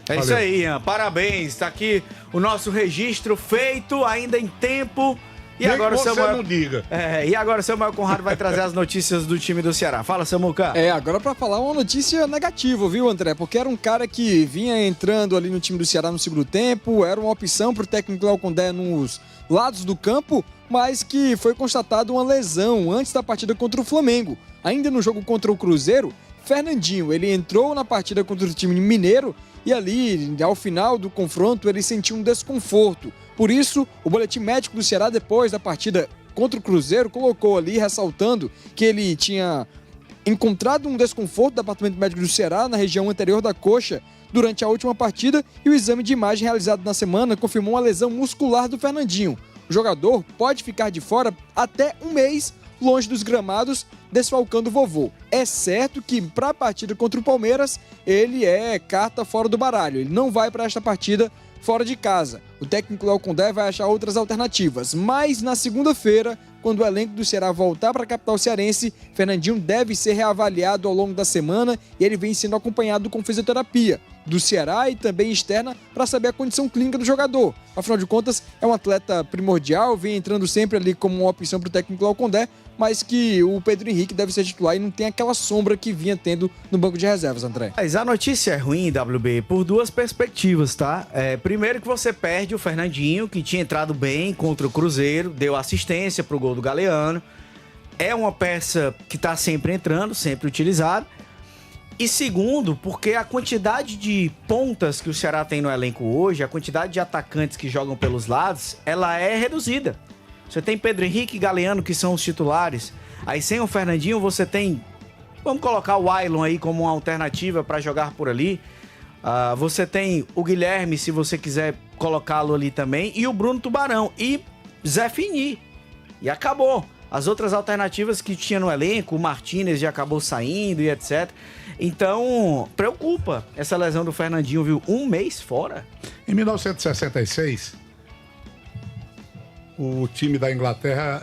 É isso aí, Ian. Parabéns. Está aqui o nosso registro feito ainda em tempo. E agora o Samuel... não diga. E agora o Samuel Conrado vai trazer as notícias do time do Ceará. Fala, Samuca. Agora pra falar uma notícia negativa, viu, André? Porque era um cara que vinha entrando ali no time do Ceará no segundo tempo, era uma opção pro técnico Léo Condé nos lados do campo, mas que foi constatada uma lesão antes da partida contra o Flamengo. Ainda no jogo contra o Cruzeiro, Fernandinho, ele entrou na partida contra o time mineiro e ali, ao final do confronto, ele sentiu um desconforto. Por isso, o boletim médico do Ceará, depois da partida contra o Cruzeiro, colocou ali, ressaltando que ele tinha encontrado um desconforto do departamento médico do Ceará na região anterior da coxa durante a última partida e o exame de imagem realizado na semana confirmou uma lesão muscular do Fernandinho. O jogador pode ficar de fora até um mês longe dos gramados, desfalcando o vovô. É certo que para a partida contra o Palmeiras, ele é carta fora do baralho. Ele não vai para esta partida fora de casa. O técnico Léo Condé vai achar outras alternativas. Mas na segunda-feira, quando o elenco do Ceará voltar para a capital cearense, Fernandinho deve ser reavaliado ao longo da semana e ele vem sendo acompanhado com fisioterapia do Ceará e também externa para saber a condição clínica do jogador. Afinal de contas, é um atleta primordial, vem entrando sempre ali como uma opção para o técnico Léo Condé, mas que o Pedro Henrique deve ser titular e não tem aquela sombra que vinha tendo no banco de reservas, André. Mas a notícia é ruim, WB, por duas perspectivas, tá? Primeiro que você perde o Fernandinho, que tinha entrado bem contra o Cruzeiro, deu assistência pro gol do Galeano. É uma peça que tá sempre entrando, sempre utilizada. E segundo, porque a quantidade de pontas que o Ceará tem no elenco hoje, a quantidade de atacantes que jogam pelos lados, ela é reduzida. Você tem Pedro Henrique e Galeano, que são os titulares. Aí sem o Fernandinho, você tem... Vamos colocar o Ailon aí como uma alternativa para jogar por ali. Você tem o Guilherme, se você quiser colocá-lo ali também. E o Bruno Tubarão. E Zé Fini. E acabou. As outras alternativas que tinha no elenco, o Martínez já acabou saindo e etc. Então, preocupa essa lesão do Fernandinho, viu? Um mês fora. Em 1966, o time da Inglaterra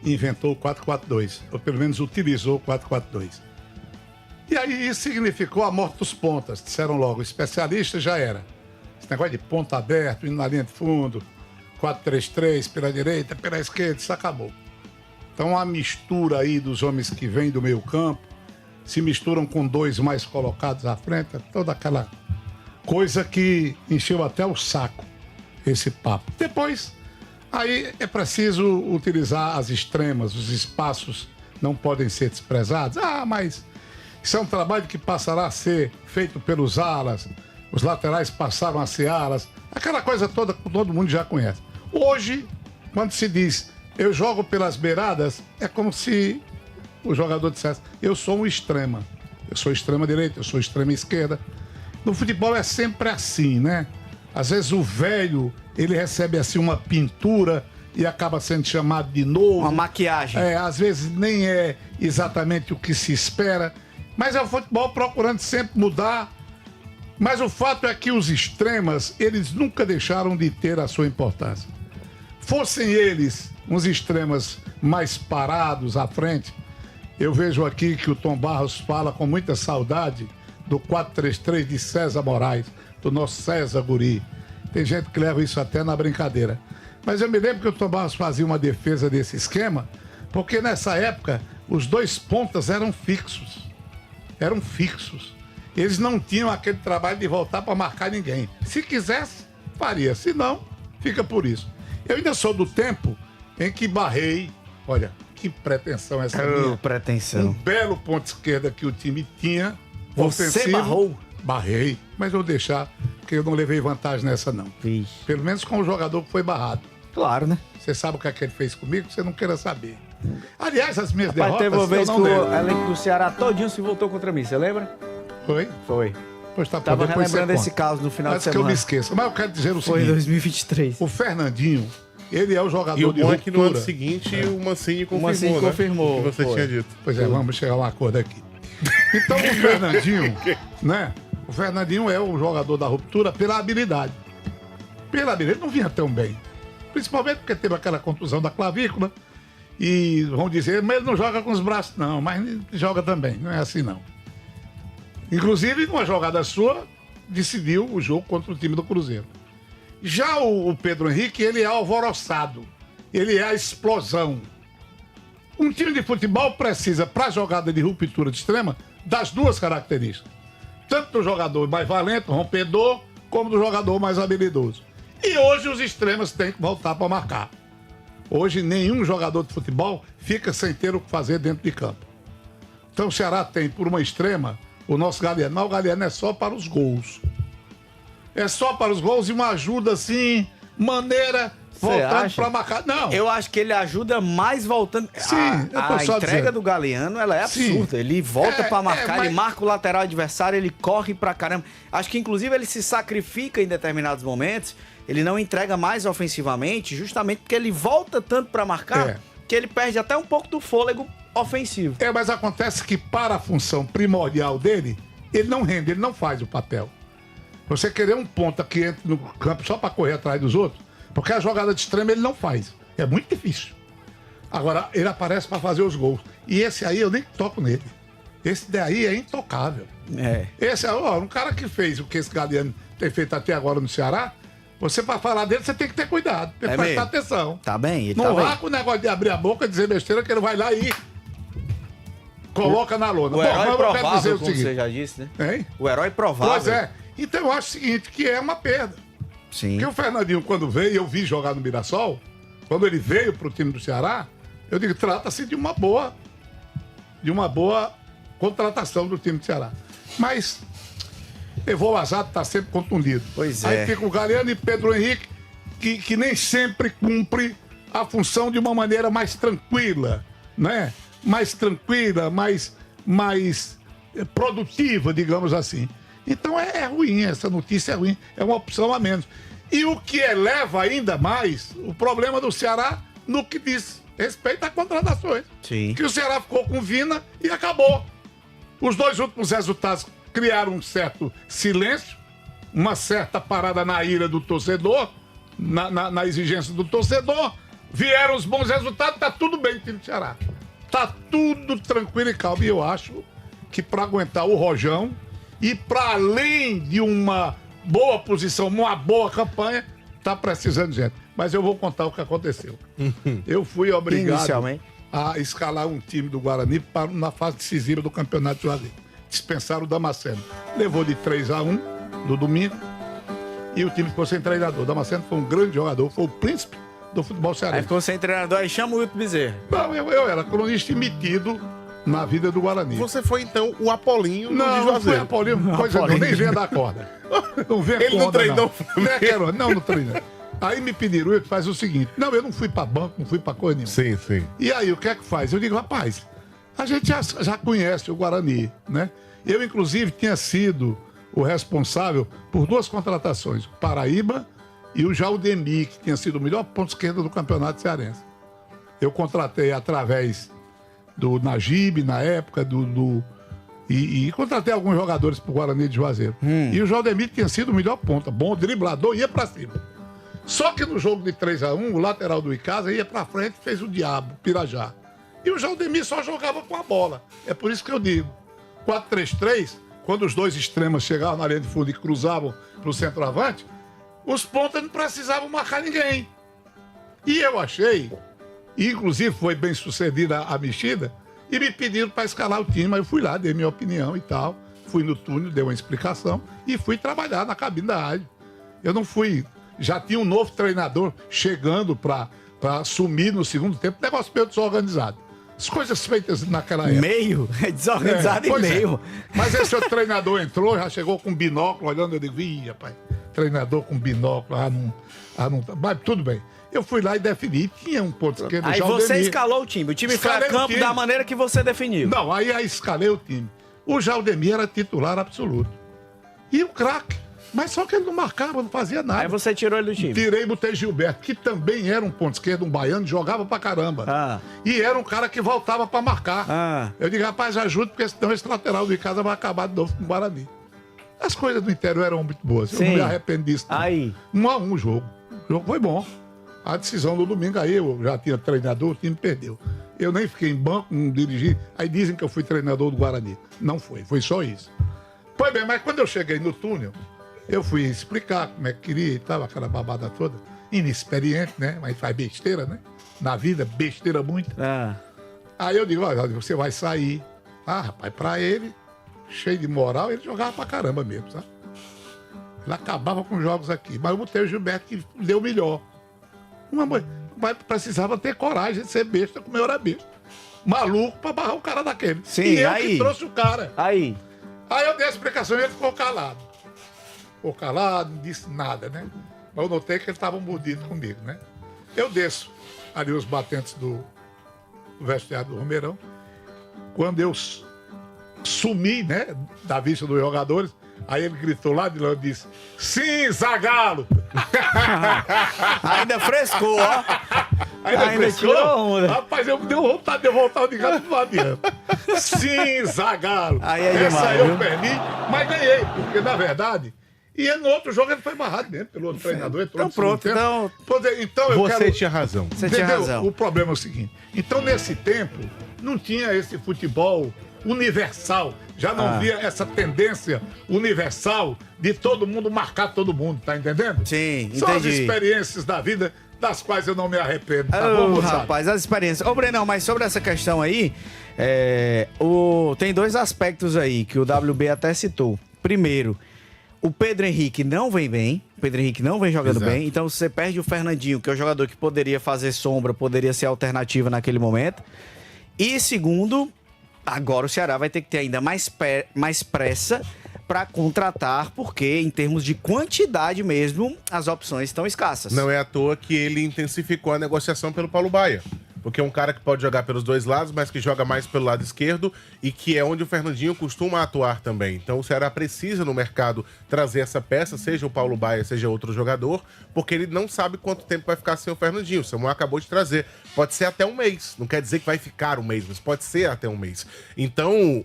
inventou o 4-4-2, ou pelo menos utilizou o 4-4-2. E aí isso significou a morte dos pontas. Disseram logo, especialista já era. Esse negócio de ponta aberto, indo na linha de fundo, 4-3-3, pela direita, pela esquerda, isso acabou. Então a mistura aí dos homens que vêm do meio campo, se misturam com dois mais colocados à frente, toda aquela coisa que encheu até o saco, esse papo. Depois, aí é preciso utilizar as extremas, os espaços não podem ser desprezados. Mas isso é um trabalho que passará a ser feito pelos alas, os laterais passaram a ser alas, aquela coisa toda que todo mundo já conhece. Hoje, quando se diz eu jogo pelas beiradas, é como se o jogador dissesse, eu sou um extrema. Eu sou extrema direita, eu sou extrema esquerda. No futebol é sempre assim, né? Às vezes o velho, ele recebe assim uma pintura e acaba sendo chamado de novo. Uma maquiagem. Às vezes nem é exatamente o que se espera. Mas é o futebol procurando sempre mudar. Mas o fato é que os extremas, eles nunca deixaram de ter a sua importância. Fossem eles uns extremas mais parados à frente, eu vejo aqui que o Tom Barros fala com muita saudade do 4-3-3 de César Moraes, do nosso César Guri. Tem gente que leva isso até na brincadeira. Mas eu me lembro que o Tom Barros fazia uma defesa desse esquema, porque nessa época os dois pontas eram fixos. Eram fixos. Eles não tinham aquele trabalho de voltar para marcar ninguém. Se quisesse, faria. Se não, fica por isso. Eu ainda sou do tempo em que barrei, olha, que pretensão essa minha. Pretensão. Um belo ponto esquerda que o time tinha. Você ofensivo. barrou? Barrei, mas vou deixar, porque eu não levei vantagem nessa não. Vixe. Pelo menos com o jogador que foi barrado. Claro, né? Você sabe o que é que ele fez comigo? Você não queira saber. Aliás, as minhas Rapaz, derrotas... teve uma vez eu que não o lembro. elenco do Ceará todinho se voltou contra mim, você lembra? Foi? Foi. Pois tá, Tava depois você relembrando esse conta. caso no final de Antes que eu semana. me esqueça. Mas eu quero dizer o Foi em seguinte. 2023. O Fernandinho, ele é o jogador E o de bom é que no ano ruptura. seguinte o Mancini confirmou, Mancini confirmou, o que você foi. tinha dito. Pois é, vamos chegar a um acordo aqui. Então o Fernandinho, né? O Fernandinho é o jogador da ruptura pela habilidade. Pela habilidade, ele não vinha tão bem. Principalmente porque teve aquela contusão da clavícula. E vão dizer, mas ele não joga com os braços, não. Mas ele joga também, não é assim não. Inclusive, numa jogada sua, decidiu o jogo contra o time do Cruzeiro. Já o Pedro Henrique, ele é alvoroçado. Ele é a explosão. Um time de futebol precisa, para jogada de ruptura de extrema, das duas características. Tanto do jogador mais valente, rompedor, como do jogador mais habilidoso. E hoje os extremos têm que voltar para marcar. Hoje nenhum jogador de futebol fica sem ter o que fazer dentro de campo. Então o Ceará tem, por uma extrema, o nosso Galeano. Mas o Galeano é só para os gols. É só para os gols e uma ajuda assim, maneira, voltando para marcar. Não. Eu acho que ele ajuda mais voltando. Sim, a entrega do Galeano, ela é absurda. Sim. Ele volta para marcar, ele marca o lateral adversário, ele corre pra caramba. Acho que inclusive ele se sacrifica em determinados momentos. Ele não entrega mais ofensivamente, justamente porque ele volta tanto para marcar que ele perde até um pouco do fôlego ofensivo. Mas acontece que para a função primordial dele, ele não rende, ele não faz o papel. Você querer um ponta que entre no campo só para correr atrás dos outros, porque a jogada de extremo ele não faz. É muito difícil. Agora, ele aparece para fazer os gols. E esse aí eu nem toco nele. Esse daí é intocável. Esse é um cara que fez o que esse Galeano tem feito até agora no Ceará. Você, para falar dele, você tem que ter cuidado, tem que prestar atenção. Tá bem, ele não vá com o negócio de abrir a boca e dizer besteira que ele vai lá e coloca na lona. O herói provável, como você já disse, né? Hein? O herói provável. Pois é. Então eu acho o seguinte, que é uma perda. Sim. Porque o Fernandinho, quando veio, eu vi jogar no Mirassol, quando ele veio pro time do Ceará, eu digo, trata-se de uma boa contratação do time do Ceará. Mas Evô Azado está sempre contundido. Pois é. Aí fica o Galeano e Pedro Henrique, que nem sempre cumpre a função de uma maneira mais tranquila, né? Mais tranquila, mais produtiva, digamos assim. Então é ruim, essa notícia é ruim, é uma opção a menos. E o que eleva ainda mais o problema do Ceará no que diz respeito a contratações. Sim. Que o Ceará ficou com Vina e acabou. Os dois últimos resultados criaram um certo silêncio, uma certa parada na ira do torcedor, na exigência do torcedor. Vieram os bons resultados, tá tudo bem no time do Ceará. Tá tudo tranquilo e calmo. E eu acho que para aguentar o Rojão e para além de uma boa posição, uma boa campanha, tá precisando de gente. Mas eu vou contar o que aconteceu. Eu fui obrigado a escalar um time do Guarani na fase decisiva do Campeonato Juazeiro. Dispensaram o Damasceno. Levou de 3-1 no domingo e o time ficou sem treinador. O Damasceno foi um grande jogador, foi o príncipe do futebol cearense. Aí ficou sem treinador, aí chama o Wilton Bezerra. Não, eu era cronista metido na vida do Guarani. Você foi, então, o Apolinho do Juazeiro. Não, foi Apolinho, coisa não, nem venha dar corda. Não venha Ele não treinou. Não treinou. Aí me pediram, Wilton, faz o seguinte. Não, eu não fui pra banco, não fui pra coisa nenhuma. Sim, sim. E aí, o que é que faz? Eu digo, rapaz, a gente já conhece o Guarani, né? Eu, inclusive, tinha sido o responsável por duas contratações, o Paraíba e o Jaldemir, que tinha sido o melhor ponto esquerda do campeonato cearense. Eu contratei através do Najib, na época, e contratei alguns jogadores pro Guarani de Juazeiro. E o Jaldemir tinha sido o melhor ponta, bom driblador, ia pra cima. Só que no jogo de 3-1, o lateral do Icasa ia pra frente e fez o diabo, Pirajá. E o Jaldemir só jogava com a bola. É por isso que eu digo, 4-3-3, quando os dois extremos chegavam na linha de fundo e cruzavam pro centroavante, os pontas não precisavam marcar ninguém. E eu achei, e inclusive foi bem sucedida a mexida, e me pediram para escalar o time. Aí eu fui lá, dei minha opinião e tal, fui no túnel, dei uma explicação e fui trabalhar na cabine da rádio. Eu não fui, já tinha um novo treinador chegando para assumir no segundo tempo, negócio meio desorganizado. As coisas feitas naquela época. Meio? Desorganizado e meio. Mas esse outro treinador entrou, já chegou com binóculo, olhando, eu digo, ih, rapaz, treinador com binóculo, não, mas tudo bem. Eu fui lá e defini, tinha um ponto esquerdo. Aí você escalou o time foi a campo da maneira que você definiu. Não, aí escalei o time. O Jaldemir era titular absoluto. E o craque. Mas só que ele não marcava, não fazia nada. Aí você tirou ele do time. Tirei e botei Gilberto, que também era um ponto esquerdo, um baiano, jogava pra caramba. E era um cara que voltava pra marcar. Eu digo, rapaz, ajuda, porque senão esse lateral de casa vai acabar de novo com o Guarani. As coisas do interior eram muito boas. Sim. Eu não me arrependo disso. Não. Aí. 1-1 o jogo. O jogo foi bom. A decisão do domingo, aí eu já tinha treinador, o time perdeu. Eu nem fiquei em banco, não dirigi. Aí dizem que eu fui treinador do Guarani. Não foi só isso. Pois bem, mas quando eu cheguei no túnel, eu fui explicar como é que queria e tal, aquela babada toda. Inexperiente, né? Mas faz besteira, né? Na vida, besteira muito. Ah. Aí eu digo, olha, você vai sair. Ah, rapaz, pra ele, cheio de moral, ele jogava pra caramba mesmo, sabe? Ele acabava com os jogos aqui. Mas eu botei o Gilberto que deu melhor. Mas precisava ter coragem de ser besta como eu era besta. Maluco pra barrar o cara daquele. Sim, e eu aí. que trouxe o cara. Aí. Aí eu dei a explicação e ele ficou calado. Ficou calado, não disse nada, né? Mas eu notei que ele estava mordido comigo, né? Eu desço ali os batentes do vestiário do Romeirão. Quando eu sumi, né, da vista dos jogadores, aí ele gritou lá de lá e disse: sim, Zagallo! Ainda frescou, ó. Ainda tirou onda. Rapaz, eu me deu vontade de eu voltar de gato do adiante. Sim, Zagallo! Aí é Essa demais, aí eu viu? perdi, mas ganhei, porque na verdade. E no outro jogo ele foi barrado dentro pelo outro treinador. Então pronto, então... Então eu Você quero... tinha razão. Você tinha Entendeu? razão. O problema é o seguinte. Então, nesse tempo, não tinha esse futebol universal. Já não via essa tendência universal de todo mundo marcar todo mundo, tá entendendo? Sim, São as entendi. experiências da vida das quais eu não me arrependo, tá Ô, bom, moçada? rapaz, as experiências. Ô, Brenão, mas sobre essa questão aí, tem dois aspectos aí que o WB até citou. Primeiro, o Pedro Henrique não vem bem. O Pedro Henrique não vem jogando Exato. bem. Então você perde o Fernandinho, que é o jogador que poderia fazer sombra, poderia ser alternativa naquele momento. E segundo, agora o Ceará vai ter que ter ainda mais pressa para contratar, porque em termos de quantidade mesmo, as opções estão escassas. Não é à toa que ele intensificou a negociação pelo Paulo Baia. Porque é um cara que pode jogar pelos dois lados, mas que joga mais pelo lado esquerdo e que é onde o Fernandinho costuma atuar também. Então o Ceará precisa no mercado trazer essa peça, seja o Paulo Baia, seja outro jogador, porque ele não sabe quanto tempo vai ficar sem o Fernandinho. O Samuel acabou de trazer. Pode ser até um mês. Não quer dizer que vai ficar um mês, mas pode ser até um mês. Então,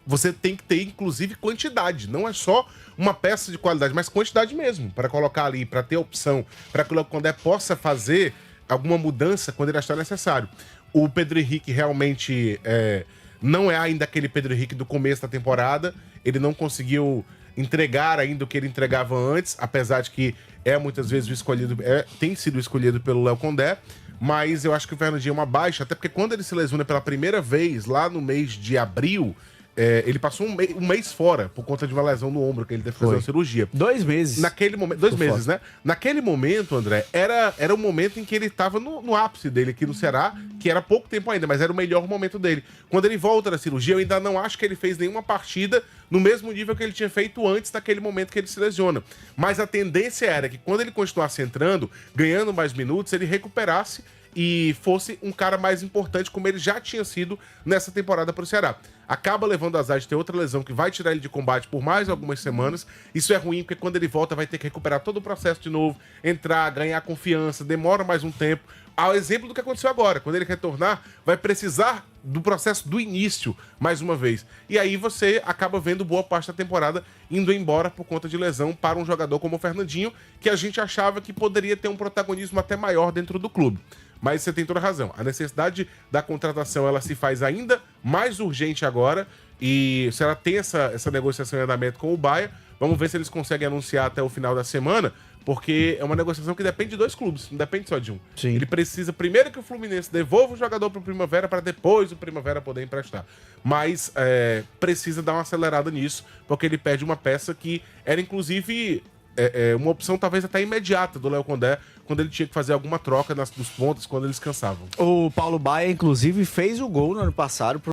você tem que ter, inclusive, quantidade. Não é só uma peça de qualidade, mas quantidade mesmo, para colocar ali, para ter opção, para que o Léo Condé possa fazer alguma mudança quando ele achar necessário. O Pedro Henrique realmente não é ainda aquele Pedro Henrique do começo da temporada. Ele não conseguiu entregar ainda o que ele entregava antes, apesar de que muitas vezes o escolhido, tem sido escolhido pelo Léo Condé. Mas eu acho que o Fernandinho é uma baixa, até porque quando ele se lesiona pela primeira vez, lá no mês de abril, ele passou um mês fora por conta de uma lesão no ombro, que ele teve que fazer uma cirurgia. 2 meses. Naquele momento, 2 meses, né? Naquele momento, André, era o momento em que ele estava no ápice dele aqui no Ceará, que era pouco tempo ainda, mas era o melhor momento dele. Quando ele volta da cirurgia, eu ainda não acho que ele fez nenhuma partida no mesmo nível que ele tinha feito antes daquele momento que ele se lesiona. Mas a tendência era que quando ele continuasse entrando, ganhando mais minutos, ele recuperasse e fosse um cara mais importante, como ele já tinha sido nessa temporada para o Ceará. Acaba levando azar de ter outra lesão que vai tirar ele de combate por mais algumas semanas. Isso é ruim, porque quando ele volta vai ter que recuperar todo o processo de novo, entrar, ganhar confiança, demora mais um tempo. Ao exemplo do que aconteceu agora, quando ele retornar, vai precisar do processo do início, mais uma vez. E aí você acaba vendo boa parte da temporada indo embora por conta de lesão para um jogador como o Fernandinho, que a gente achava que poderia ter um protagonismo até maior dentro do clube. Mas você tem toda a razão. A necessidade da contratação, ela se faz ainda mais urgente agora. E se ela tem essa negociação em andamento com o Baia, vamos ver se eles conseguem anunciar até o final da semana, porque é uma negociação que depende de 2 clubes, não depende só de um. Sim. Ele precisa primeiro que o Fluminense devolva o jogador para o Primavera, para depois o Primavera poder emprestar. Mas precisa dar uma acelerada nisso, porque ele perde uma peça que era, inclusive, uma opção talvez até imediata do Léo Condé, quando ele tinha que fazer alguma troca nos pontos, quando eles cansavam. O Paulo Baia, inclusive, fez o gol no ano passado